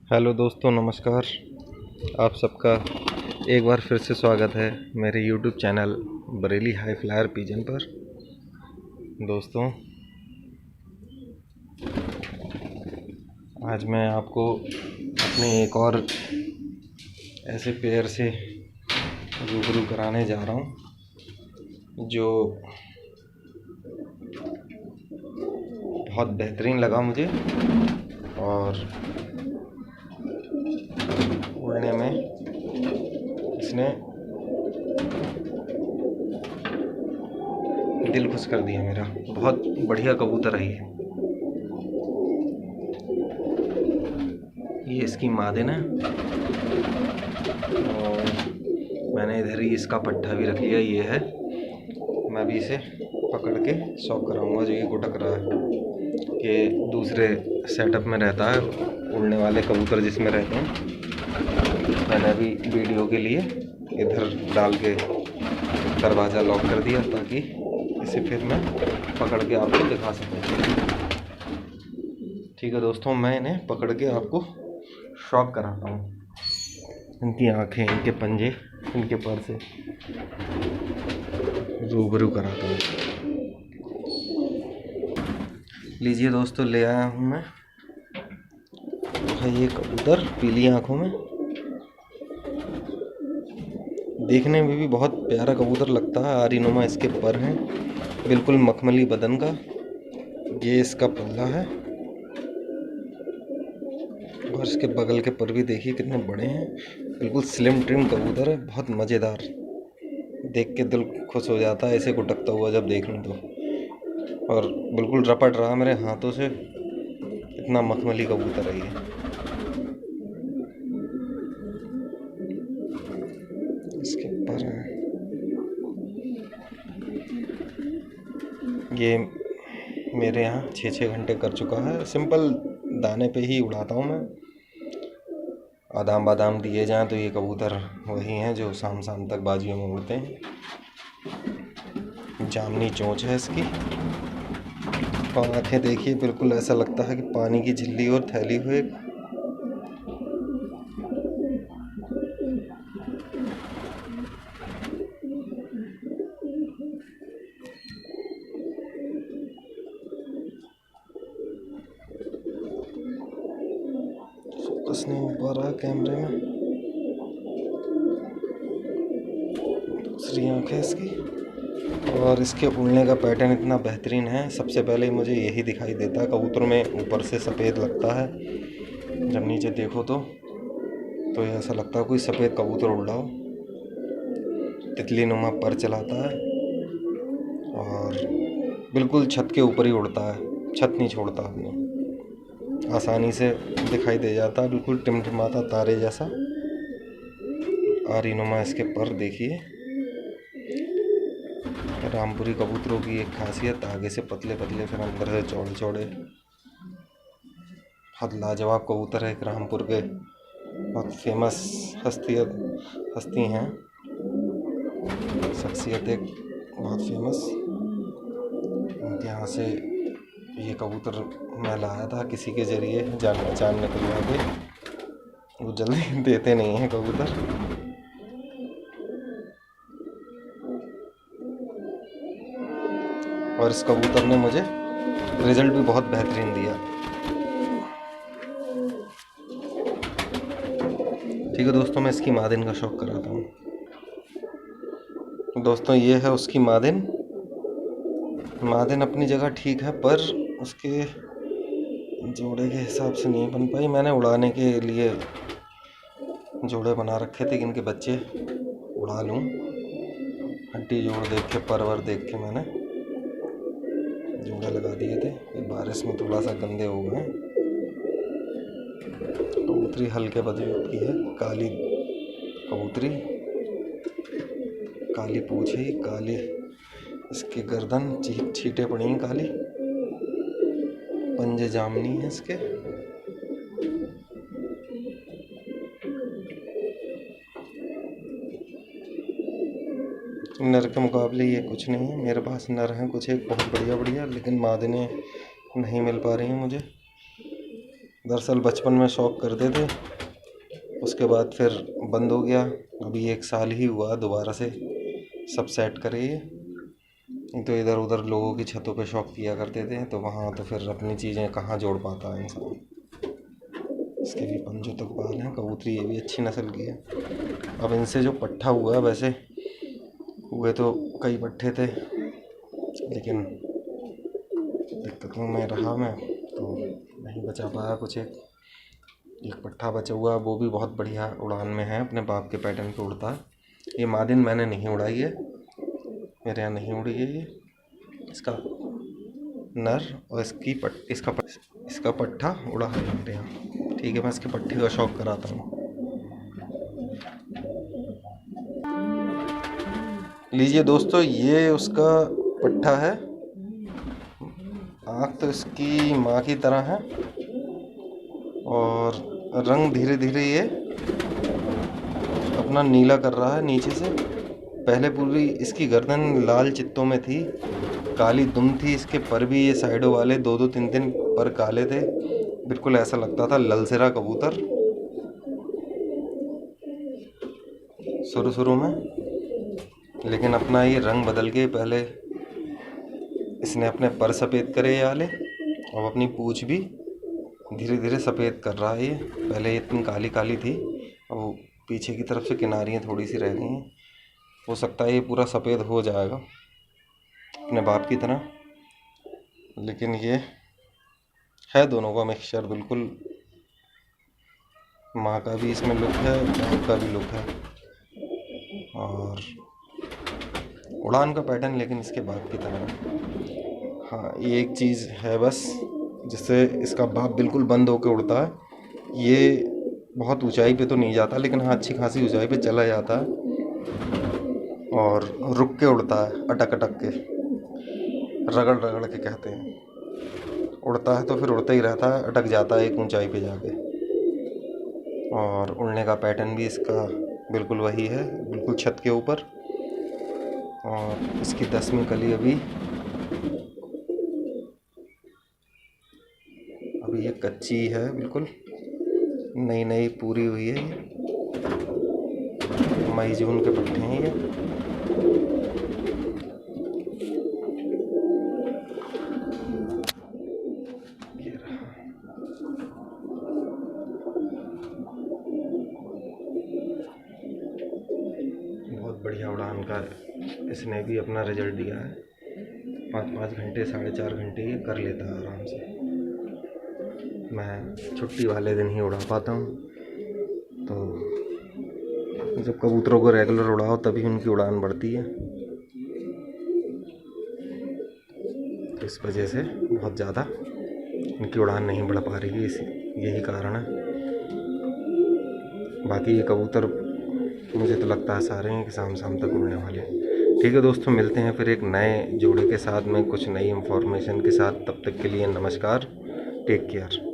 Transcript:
Hello दोस्तों, नमस्कार। आप सबका एक बार फिर से स्वागत है मेरे YouTube channel Bareilly high flyer pigeon पर। दोस्तों, आज मैं आपको अपने एक और ऐसे पेयर से रूबरू कराने जा रहा हूँ जो बहुत बेहतरीन लगा मुझे और उड़ने में इसने दिल खुश कर दिया मेरा। बहुत बढ़िया कबूतर है ये इसकी मादिन है और मैंने इधर ही इसका पट्टा भी रख लिया। ये है, मैं भी इसे पकड़ के शौक कराऊंगा। जो ये गुटक रहा है ये दूसरे सेटअप में रहता है, उड़ने वाले कबूतर जिसमें रहते हैं। मैंने अभी वीडियो के लिए इधर डाल के दरवाज़ा लॉक कर दिया ताकि इसे फिर मैं पकड़ के आपको दिखा सकूँ। ठीक है दोस्तों, मैं इन्हें पकड़ के आपको शॉक कराता हूँ। इनकी आँखें, इनके पंजे, इनके पर से रूबरू कराता हूँ। लीजिए दोस्तों, ले आया हूँ मैं ये कबूतर पीली आँखों में। देखने में भी बहुत प्यारा कबूतर लगता है। आरीनुमा इसके पर हैं, बिल्कुल मखमली बदन का। ये इसका पल्ला है और इसके बगल के पर भी देखिए कितने बड़े हैं। बिल्कुल स्लिम ट्रिम कबूतर है, बहुत मज़ेदार। देख के दिल खुश हो जाता है इसे गुटकता हुआ जब देख लूँ तो। और बिल्कुल रपट रहा मेरे हाथों से, इतना मखमली कबूतर है ये। इसके पर ये मेरे यहाँ 6-6 घंटे कर चुका है। सिंपल दाने पे ही उड़ाता हूँ मैं। बादाम बादाम दिए जाएं तो ये कबूतर वही हैं जो शाम शाम तक बाजियों में उड़ते हैं। जामनी चोंच है इसकी। आँखें देखिए, बिल्कुल ऐसा लगता है कि पानी की झिल्ली और थैली हुए। फोकस नहीं हो पा रहा कैमरे में। दूसरी आँख है इसकी और इसके उड़ने का पैटर्न इतना बेहतरीन है। सबसे पहले मुझे यही दिखाई देता है कबूतर में, ऊपर से सफ़ेद लगता है। जब नीचे देखो तो ऐसा लगता है कोई सफ़ेद कबूतर उड़ रहा हो। तितली नुमा पर चलाता है और बिल्कुल छत के ऊपर ही उड़ता है, छत नहीं छोड़ता अपनी। आसानी से दिखाई दे जाता है, बिल्कुल टिमटिमाता तारे जैसा। आरीनुमा इसके पर देखिए। रामपुरी कबूतरों की एक खासियत, आगे से पतले पतले फिर अंदर से चौड़े चौड़े। बहुत लाजवाब कबूतर है। एक रामपुर के बहुत फेमस हस्ती हैं, शख्सियत एक बहुत फेमस। उनके यहाँ से ये कबूतर मैं लाया था किसी के ज़रिए, जान पहचान निकलवा के। वो जल्दी देते नहीं हैं कबूतर। और इस कबूतर ने मुझे रिज़ल्ट भी बहुत बेहतरीन दिया। ठीक है दोस्तों, मैं इसकी मादिन का शौक कराता हूँ। दोस्तों, ये है उसकी मादिन। मादिन अपनी जगह ठीक है, पर उसके जोड़े के हिसाब से नहीं बन पाई। मैंने उड़ाने के लिए जोड़े बना रखे थे कि इनके बच्चे उड़ा लूँ। हड्डी जोड़ देख के, परवर देख के मैंने जोड़े लगा दिए थे। ये बारिश में थोड़ा सा गंदे हो गए। कबूतरी हल्के बदलू की है, काली कबूतरी, काली पूँछ है, काली इसकी गर्दन, छींटे पड़ी हैं काली, पंजे जामनी है इसके। नर के मुकाबले ये कुछ नहीं है। मेरे पास नर हैं कुछ एक बहुत बढ़िया बढ़िया, लेकिन मादिनें नहीं मिल पा रही हैं मुझे। दरअसल बचपन में शौक करते थे, उसके बाद फिर बंद हो गया। अभी 1 साल ही हुआ दोबारा से सब सेट करे ये। नहीं तो इधर उधर लोगों की छतों पे शौक किया करते थे, तो वहाँ तो फिर अपनी चीज़ें कहाँ जोड़ पाता है इंसान। इसके भी पंजों तक बाल हैं। कबूतरी ये भी अच्छी नस्ल की है। अब इनसे जो पट्ठा हुआ है, वैसे हुए तो कई पट्ठे थे, लेकिन दिक्कतों में रहा मैं तो नहीं बचा पाया कुछ। एक पट्ठा बचा हुआ, वो भी बहुत बढ़िया उड़ान में है, अपने बाप के पैटर्न पे उड़ता है। ये मादिन मैंने नहीं उड़ाई है, मेरे यहाँ नहीं उड़ी है ये। इसका नर और इसका पट्ठा उड़ा है मेरे यहाँ। ठीक है, मैं इसके पट्ठे का शौक कराता हूँ। लीजिए दोस्तों, ये उसका पट्ठा है। आँख तो इसकी माँ की तरह है और रंग धीरे धीरे ये अपना नीला कर रहा है नीचे से। पहले पूरी इसकी गर्दन लाल चित्तों में थी, काली दुम थी। इसके पर भी ये साइडों वाले 2-2 3-3 पर काले थे। बिल्कुल ऐसा लगता था ललसेरा कबूतर शुरू में, लेकिन अपना ये रंग बदल के पहले इसने अपने पर सफ़ेद करे ये वाले, और अपनी पूँछ भी धीरे धीरे सफ़ेद कर रहा है ये। पहले ये इतनी काली काली थी, और पीछे की तरफ से किनारियाँ थोड़ी सी रह गई हैं। हो सकता है ये पूरा सफ़ेद हो जाएगा अपने बाप की तरह, लेकिन ये है दोनों का मिक्सचर। बिल्कुल माँ का भी इसमें लुक है, बाप का भी लुक है, और उड़ान का पैटर्न लेकिन इसके बाप की तरह है। हाँ, ये एक चीज़ है बस, जिससे इसका बाप बिल्कुल बंद होकर उड़ता है। ये बहुत ऊंचाई पे तो नहीं जाता, लेकिन हाँ अच्छी खासी ऊंचाई पे चला जाता है और रुक के उड़ता है, अटक अटक के, रगड़ रगड़ के कहते हैं। उड़ता है तो फिर उड़ता ही रहता है, अटक जाता है एक ऊंचाई पे जाके। और उड़ने का पैटर्न भी इसका बिल्कुल वही है, बिल्कुल छत के ऊपर। और इसकी 10वीं कली अभी ये कच्ची है, बिल्कुल नई नई पूरी हुई है। ये मई जून के पट्टे हैं ये। बहुत बढ़िया उड़ान का इसने भी अपना रिजल्ट दिया है। 5-5 घंटे 4.5 घंटे ये कर लेता है आराम से। मैं छुट्टी वाले दिन ही उड़ा पाता हूँ, तो जब कबूतरों को रेगुलर उड़ाओ तभी उनकी उड़ान बढ़ती है। तो इस वजह से बहुत ज़्यादा इनकी उड़ान नहीं बढ़ पा रही है, यही कारण है। बाकी ये कबूतर मुझे तो लगता है सारे हैं कि शाम तक उड़ने वाले हैं। ठीक है दोस्तों, मिलते हैं फिर एक नए जोड़े के साथ में, कुछ नई इन्फॉर्मेशन के साथ। तब तक के लिए नमस्कार, टेक केयर।